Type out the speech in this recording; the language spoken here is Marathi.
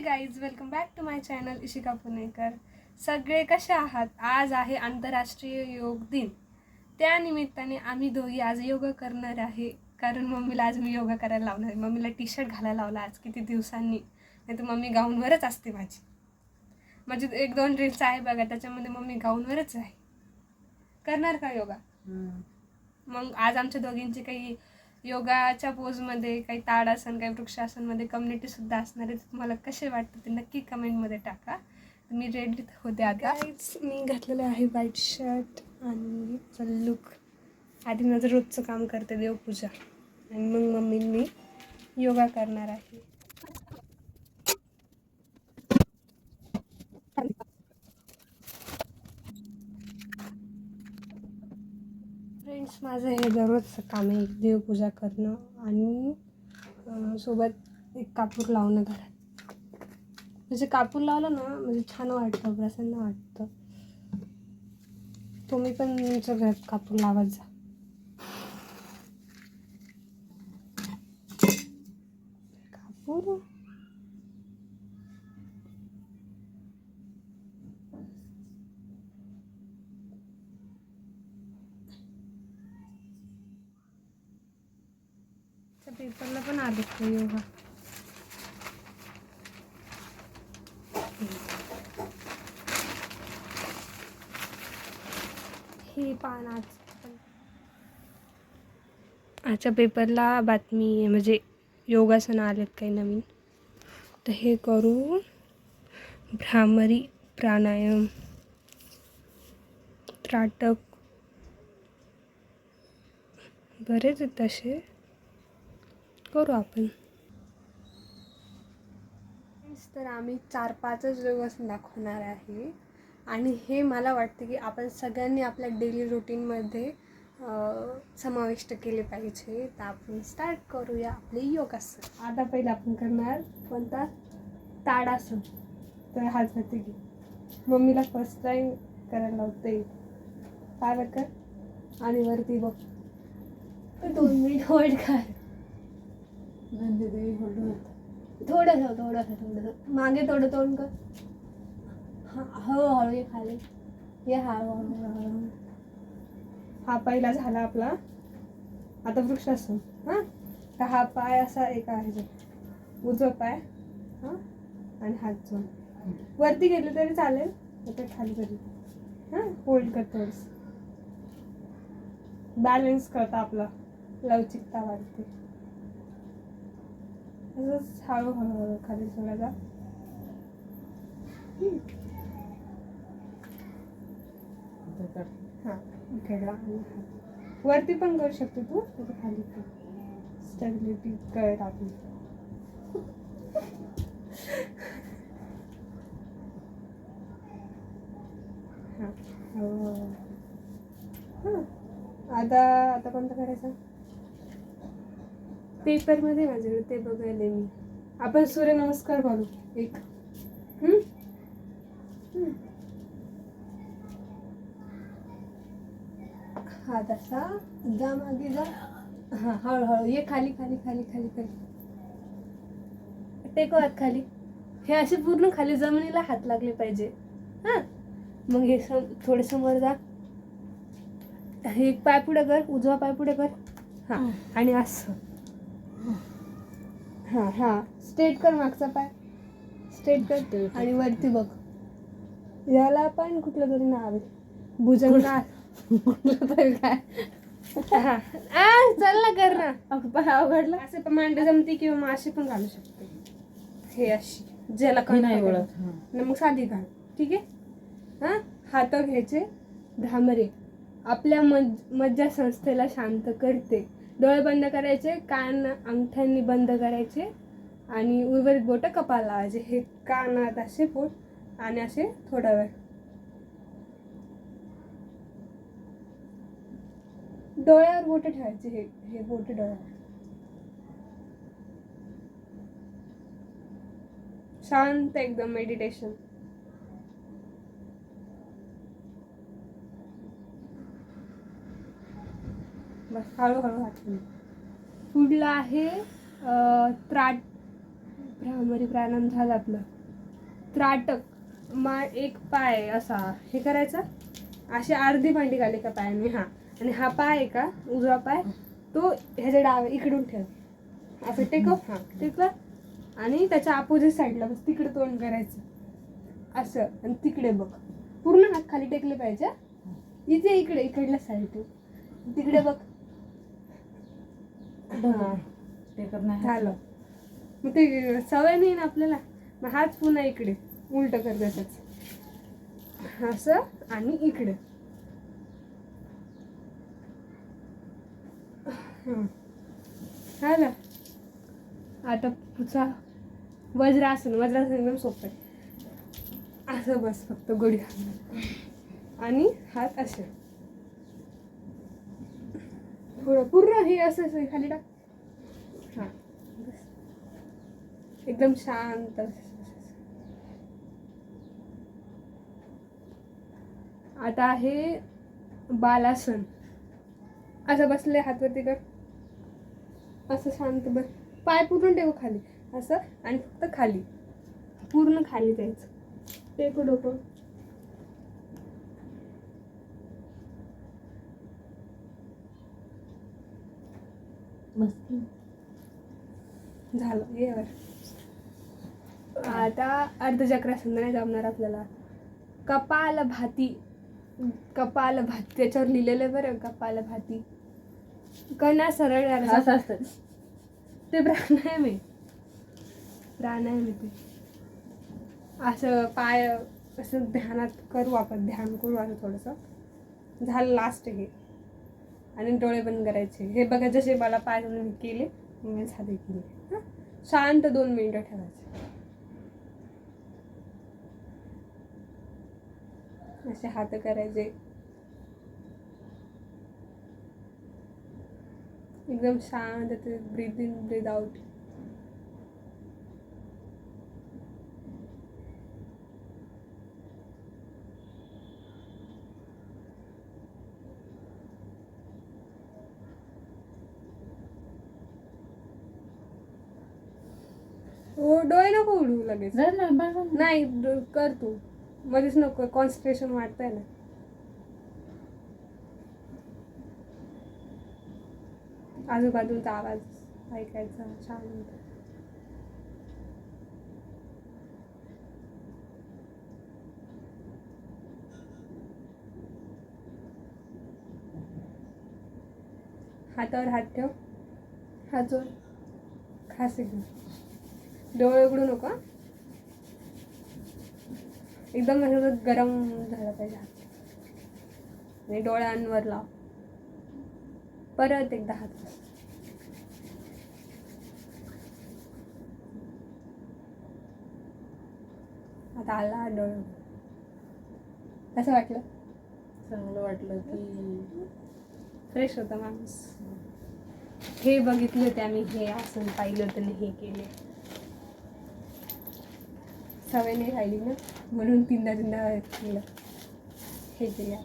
Guys, welcome back to my channel Ishika Punekar. सगळे कसे आहात? आज आहे आंतरराष्ट्रीय योग दिन. त्या निमित्ताने आम्ही दोघी आज योगा करणार आहे. कारण मम्मीला आज मी योगा करायला लावणार आहे. मम्मीला टी शर्ट घालायला लावला आज किती दिवसांनी. नाही तर मम्मी गाऊनवरच असते माझी 1-2 रील्स आहे बघा, त्याच्यामध्ये मम्मी गाऊनवरच आहे. करणार का योगा? मग आज आमच्या दोघींची काही योगाच्या पोजमध्ये काही ताडासन काही वृक्षासनमध्ये कम्युनिटीसुद्धा असणार आहे. तुम्हाला कसे वाटतं ते नक्की कमेंटमध्ये टाका. मी रेडी होते आता. मी घातलेलं आहे व्हाईट शर्ट आणि लुक. आधी माझं रोजचं काम करते, देवपूजा, आणि मग मम्मींनी योगा करणार आहे. फ्रेंड्स, माझं हे दररोजचं काम आहे, देवपूजा करणं आणि सोबत एक कापूर लावणं घरात. म्हणजे कापूर लावलं ना म्हणजे छान वाटतं, प्रसन्न वाटतं. तुम्ही पण तुमच्या घरात कापूर लावत जा. कापूर पेपरला पण आले ते योगा. हे पान आजच्या पेपरला बातमी म्हणजे योगासनं आलेत काही नवीन. तर हे करू भ्रामरी, प्राणायाम, त्राटक, बरेच आहेत तसे, करू आपण. तर आम्ही 4-5च योगासन दाखवणार आहे. आणि हे मला वाटतं की आपण सगळ्यांनी आपल्या डेली रुटीनमध्ये समाविष्ट केले पाहिजे. तर आपण स्टार्ट करूया आपले योगासन. आता पहिलं आपण करणार कोणता? ताडासन. तर हात वरती घे. मम्मीला फर्स्ट टाईम करायला लावते. पाय कर आणि वरती बघ. 2 मिनिट होल्ड कर. थोडंसं मागे थोडं तोंड कर. हळूहळू ये खाली ये. हळूहळू. हा पहिला झाला आपला. आता वृक्षासन. तर हा पाय असा एका आहे, उजवा पाय आणि हात जोड. वरती गेले तरी चालेल, तर खाली तरी होल्ड कर. थोडंसं बॅलन्स करता आपला लवचिकता वाढते. असंच हळूहळू खाली सोडायचा. खेळला वरती पण करू शकते तू, खाली स्टेबिलिटी कळत आपली. आता कोणतं करायचं? पेपरमध्ये माझ्याकडे ते बघायला मी. आपण सूर्यनमस्कार करू एक. हा तसा जा, मागे जा. हळूहळू ये. खाली खाली खाली खाली खाली टेको हात खाली. हे असे पूर्ण खाली जमिनीला हात लागले पाहिजे. मग हे थोडे समोर जा. हे एक पाय पुढे कर, उजवा पाय पुढे कर. आणि असं स्ट्रेट कर. मागचा पाय स्ट्रेट कर आणि वरती बघ. याला पण कुठलं तरी नाव आहे, भुजंगार. कुठलं तरी काय. चल ना, कर ना. अवघडलं. असं पण मांडे जमते किंवा मग अशी पण घालू शकते. हे अशी ज्याला काही नाही ओळख मग साधी घाल. ठीक आहे. हात घ्यायचे. भ्रामरी आपल्या मज्जा संस्थेला शांत करते. डोळे बंद करायचे, कान अंगठ्यांनी बंद करायचे आणि उर्वरित बोट कपाळाला लावायचे. हे कानात असे बोट आणि असे थोडा वेळ. डोळ्यावर बोट ठेवायचे. हे बोट डोळ्यावर. शांत एकदम मेडिटेशन. बस हळूहळू हात. पुढला आहे भ्रामरी प्राणायाम झालं आपलं. त्राटक एक पाय असा हे करायचा, अशी अर्धी मांडी घाली का पायाने. हा, आणि हा पाय आहे का उजवा पाय तो ह्याच्या डाव्या इकडून ठेव, असं टेकव. हा टेकला आणि त्याच्या अपोजिट साईडला बस, तिकडे तोंड करायचं असं, आणि तिकडे बघ. पूर्ण हात खाली टेकले पाहिजे. इथे इकडे इकडल्या साईड तिकडे बघ. हा झालं. मग ते सवय नाही ना आपल्याला, मग हाच पुन्हा इकडे उलट कर त्याच असं, आणि इकडे. झालं. आता पुढचा वज्रासन. वज्रासन एकदम सोपं आहे. असं बस, फक्त गोडी घालून आणि हात असे थोडं पूर्ण हे असं खाली टाक. हा बस, एकदम शांत. आता आहे बालासन. असं बसले, हात वरती कर, असं शांत बस. पाय पूर्ण टेकू खाली असं, आणि फक्त खाली पूर्ण खाली द्यायचं. टेकू डोकं. झालं ये वर. आता अर्धचक्रासन नाही जमणार आपल्याला. कपालभाती. कपालभाती त्याच्यावर लिहिलेलं आहे बरं, कपालभाती. कणा सरळ असतं ते प्राणायाम आहे. प्राणायाम आहे ते. असं पाय असं ध्यानात करू आपण, ध्यान करू असं थोडंसं. झालं लास्ट हे. आणि डोळे बंद करायचे. हे बघा जसे मला पाय मी केले, मी साधे केले. हां, शांत 2 मिनिटं ठेवायचे. असे हात करायचे एकदम शांत. Breathe in breathe out. हो, डोळे नको उडू लगेच. नाही कर तू, मध्येच नको. कॉन्सन्ट्रेशन वाटतंय ना. आजूबाजूचा आवाज ऐकायचा शांत. हातावर हात ठेव, हात जोड, खास एकदम. डोळे उघडू नको. एकदम असं गरम झाला पाहिजे हात, आणि डोळ्यांवर लाव. परत एकदा हात. आता आला डोळे. कसं वाटलं? चांगलं वाटलं की फ्रेश होता माणूस. हे बघितले होते आम्ही, हे आसन पाहिलं होतं आणि हे केले. सवय नाही राहिली ना, म्हणून तीनदा केलं हे केलं.